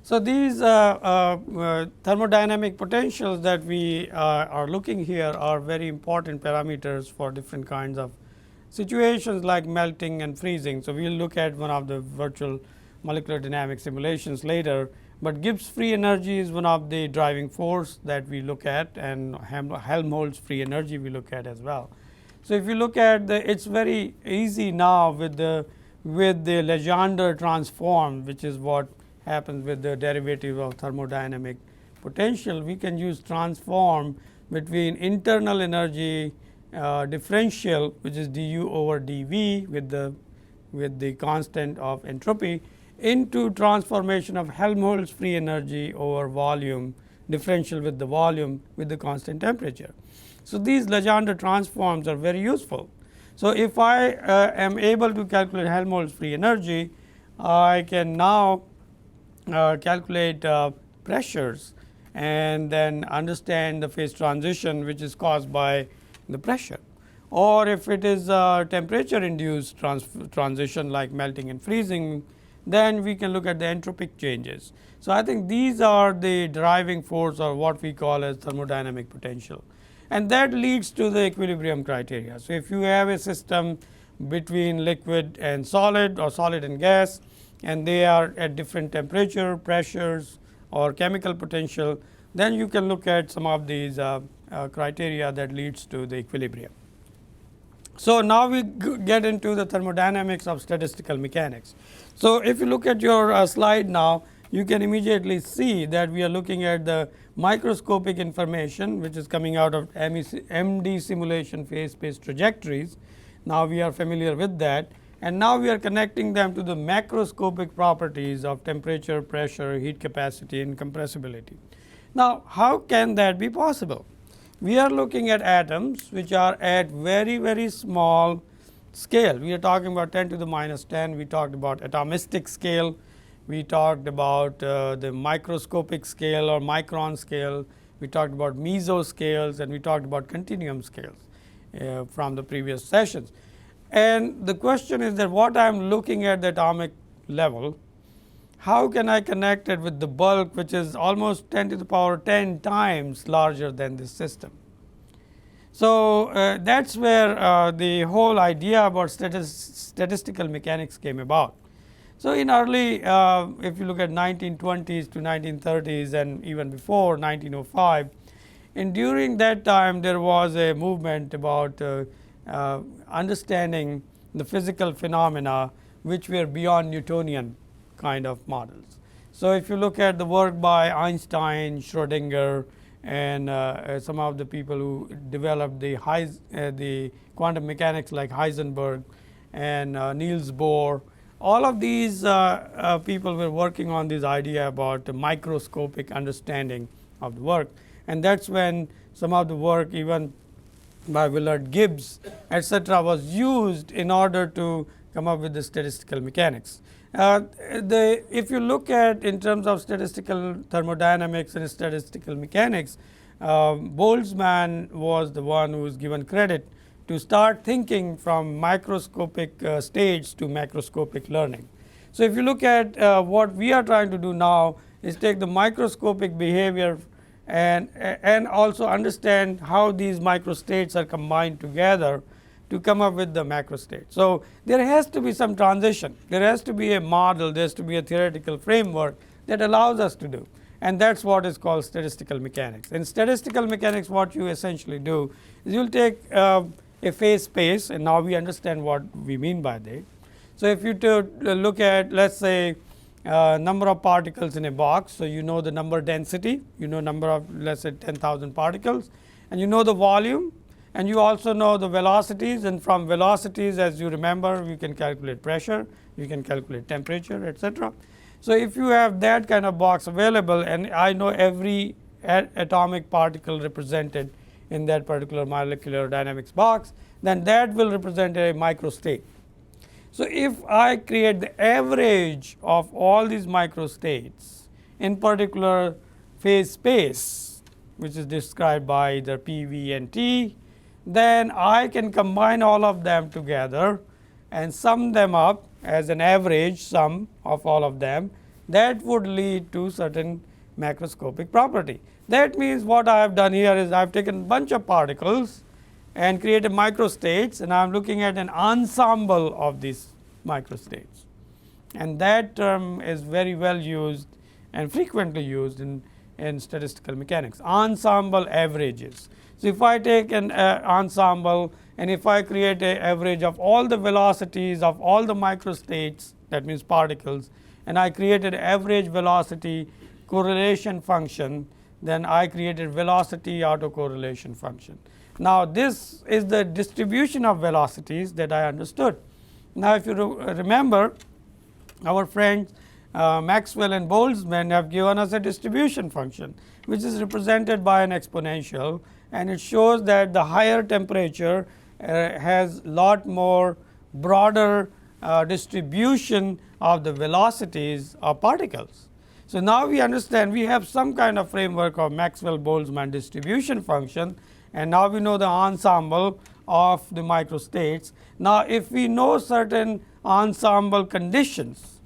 So, these thermodynamic potentials that we are looking here are very important parameters for different kinds of situations like melting and freezing. So, we will look at one of the virtual molecular dynamic simulations later, but Gibbs free energy is one of the driving force that we look at, and Helmholtz free energy we look at as well. So, if you look at it's very easy now with the Legendre transform, which is what happens with the derivative of thermodynamic potential. We can use transform between internal energy differential, which is du over dV with the constant of entropy, into transformation of Helmholtz free energy over volume differential with the volume with the constant temperature. So, these Legendre transforms are very useful. So, if I am able to calculate Helmholtz free energy, I can now calculate pressures and then understand the phase transition which is caused by the pressure, or if it is temperature induced transition like melting and freezing, then we can look at the entropic changes. So, I think these are the driving force, or what we call as thermodynamic potential, and that leads to the equilibrium criteria. So, if you have a system between liquid and solid or solid and gas, and they are at different temperature, pressures or chemical potential, then you can look at some of these criteria that leads to the equilibrium. So, now we get into the thermodynamics of statistical mechanics. So, if you look at your slide now, you can immediately see that we are looking at the microscopic information which is coming out of MD simulation phase space trajectories. Now, we are familiar with that, and now we are connecting them to the macroscopic properties of temperature, pressure, heat capacity and compressibility. Now, how can that be possible? We are looking at atoms which are at very small scale. We are talking about 10 to the minus 10, we talked about atomistic scale, we talked about the microscopic scale or micron scale, we talked about mesoscales, and we talked about continuum scales from the previous sessions. And the question is that what I am looking at the atomic level, how can I connect it with the bulk which is almost 10 to the power 10 times larger than this system. So, that is where the whole idea about statistical mechanics came about. So, in early if you look at 1920s to 1930s and even before 1905, and during that time there was a movement about understanding the physical phenomena which were beyond Newtonian kind of models. So, if you look at the work by Einstein, Schrodinger, and some of the people who developed the quantum mechanics like Heisenberg and Niels Bohr, all of these people were working on this idea about the microscopic understanding of the work, and that is when some of the work even by Willard Gibbs etc. was used in order to come up with the statistical mechanics. If you look at in terms of statistical thermodynamics and statistical mechanics, Boltzmann was the one who was given credit to start thinking from microscopic stage to macroscopic learning. So, if you look at what we are trying to do now is take the microscopic behavior and also understand how these microstates are combined together to come up with the macro state. So, there has to be some transition, there has to be a model, there has to be a theoretical framework that allows us to do, and that is what is called statistical mechanics. In statistical mechanics, what you essentially do is you will take a phase space, and now we understand what we mean by that. So, if you look at, let us say, number of particles in a box. So, you know the number density, you know number of, let us say 10,000 particles, and you know the volume, and you also know the velocities, and from velocities, as you remember, you can calculate pressure, you can calculate temperature, etc. So, if you have that kind of box available, and I know every atomic particle represented in that particular molecular dynamics box, then that will represent a microstate. So, if I create the average of all these microstates in particular phase space, which is described by either P, V and T, then I can combine all of them together and sum them up as an average sum of all of them, that would lead to certain macroscopic property. That means what I have done here is I have taken a bunch of particles and created microstates, and I am looking at an ensemble of these microstates. And that term is very well used and frequently used in statistical mechanics, ensemble averages. So, if I take an ensemble and if I create an average of all the velocities of all the microstates, that means particles, and I created average velocity correlation function, then I created velocity autocorrelation function. Now, this is the distribution of velocities that I understood. Now, if you remember, our friends Maxwell and Boltzmann have given us a distribution function, which is represented by an exponential, and it shows that the higher temperature has lot more broader distribution of the velocities of particles. So, now we understand we have some kind of framework of Maxwell-Boltzmann distribution function, and now we know the ensemble of the microstates. Now, if we know certain ensemble conditions,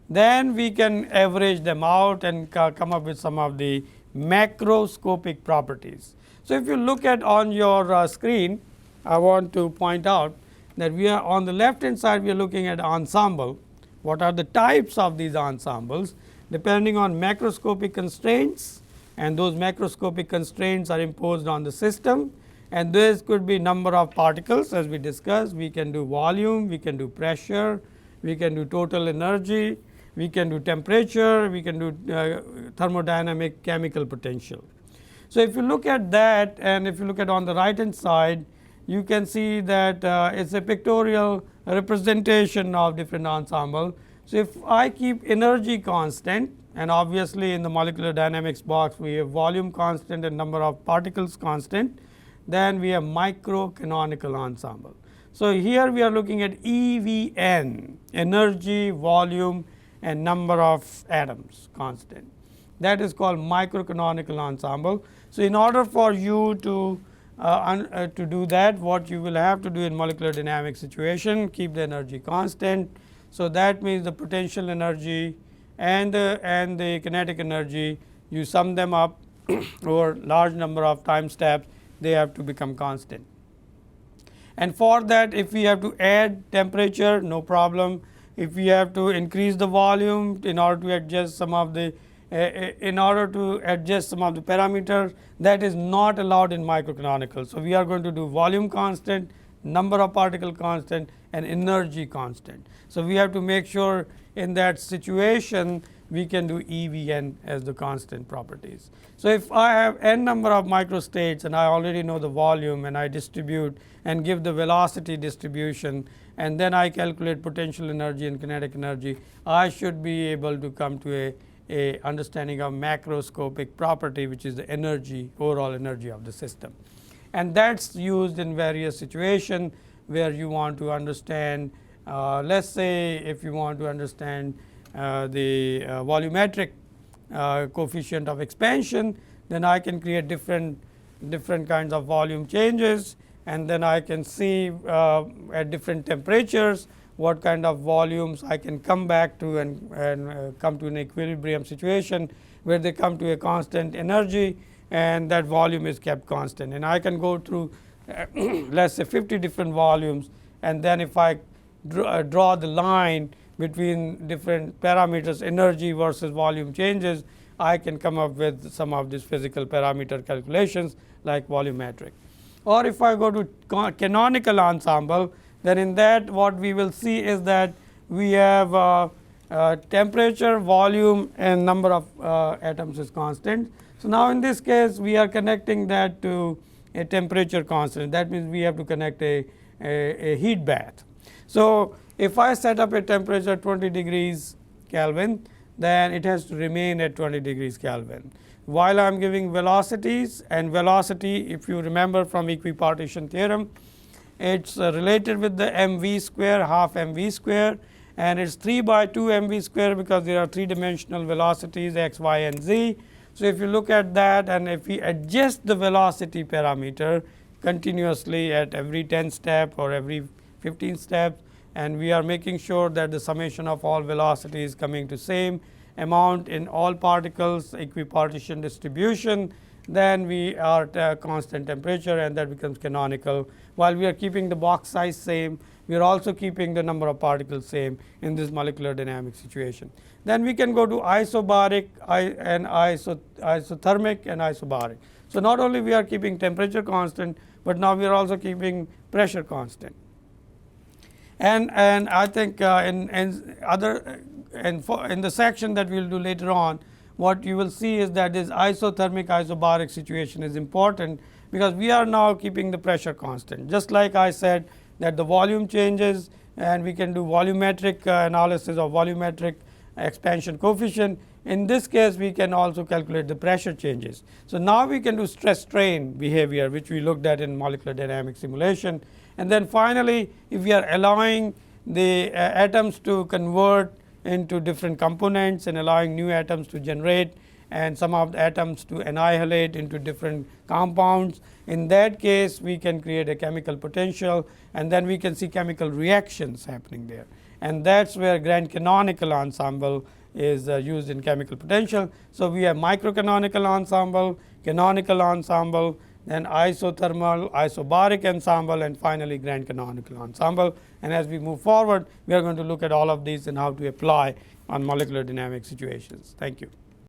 then we can average them out and come up with some of the macroscopic properties. So, if you look at on your screen, I want to point out that we are on the left hand side, we are looking at ensemble. What are the types of these ensembles? Depending on macroscopic constraints, and those macroscopic constraints are imposed on the system, and this could be number of particles as we discussed. We can do volume, we can do pressure, we can do total energy, we can do temperature, we can do thermodynamic chemical potential. So, if you look at that, and if you look at on the right hand side, you can see that it is a pictorial representation of different ensemble. So, if I keep energy constant, and obviously in the molecular dynamics box we have volume constant and number of particles constant, then we have microcanonical ensemble. So, here we are looking at EVN, energy, volume and number of atoms constant. That is called microcanonical ensemble. So, in order for you to do that, what you will have to do in molecular dynamics situation, keep the energy constant. So, that means the potential energy and the kinetic energy, you sum them up over large number of time steps, they have to become constant. And for that, if we have to add temperature, no problem. If we have to increase the volume in order to adjust some of the parameters, that is not allowed in microcanonical. So, we are going to do volume constant, number of particle constant and energy constant. So, we have to make sure in that situation we can do EVN as the constant properties. So, if I have n number of microstates and I already know the volume and I distribute and give the velocity distribution, and then I calculate potential energy and kinetic energy, I should be able to come to a understanding of macroscopic property, which is the energy, overall energy of the system. And that is used in various situations where you want to understand, let us say if you want to understand the volumetric coefficient of expansion, then I can create different kinds of volume changes, and then I can see at different temperatures what kind of volumes I can come back to and come to an equilibrium situation where they come to a constant energy and that volume is kept constant. And I can go through let us say 50 different volumes, and then if I draw the line between different parameters, energy versus volume changes, I can come up with some of these physical parameter calculations like volumetric. Or if I go to canonical ensemble, then in that what we will see is that we have temperature, volume and number of atoms is constant. So, now in this case we are connecting that to a temperature constant. That means we have to connect a heat bath. So, if I set up a temperature 20 degrees Kelvin, then it has to remain at 20 degrees Kelvin. While I am giving velocities, and velocity, if you remember from equipartition theorem, it is related with the mv square, half mv square, and it is 3 by 2 mv square because there are 3 dimensional velocities x, y and z. So, if you look at that and if we adjust the velocity parameter continuously at every 10 step or every 15 steps, and we are making sure that the summation of all velocity is coming to same, amount in all particles, equipartition distribution, then we are at constant temperature, and that becomes canonical. While we are keeping the box size same, we are also keeping the number of particles same in this molecular dynamic situation. Then we can go to isobaric and isothermic and isobaric. So, not only we are keeping temperature constant, but now we are also keeping pressure constant. And I think in the section that we will do later on, what you will see is that this isothermic isobaric situation is important, because we are now keeping the pressure constant. Just like I said that the volume changes, and we can do volumetric analysis of volumetric expansion coefficient. In this case, we can also calculate the pressure changes. So, now we can do stress strain behavior, which we looked at in molecular dynamic simulation. And then finally, if we are allowing the atoms to convert into different components and allowing new atoms to generate, and some of the atoms to annihilate into different compounds, in that case we can create a chemical potential, and then we can see chemical reactions happening there. And that is where grand canonical ensemble is used in chemical potential. So, we have microcanonical ensemble, canonical ensemble, then isothermal, isobaric ensemble, and finally grand canonical ensemble. And as we move forward, we are going to look at all of these and how to apply on molecular dynamic situations. Thank you.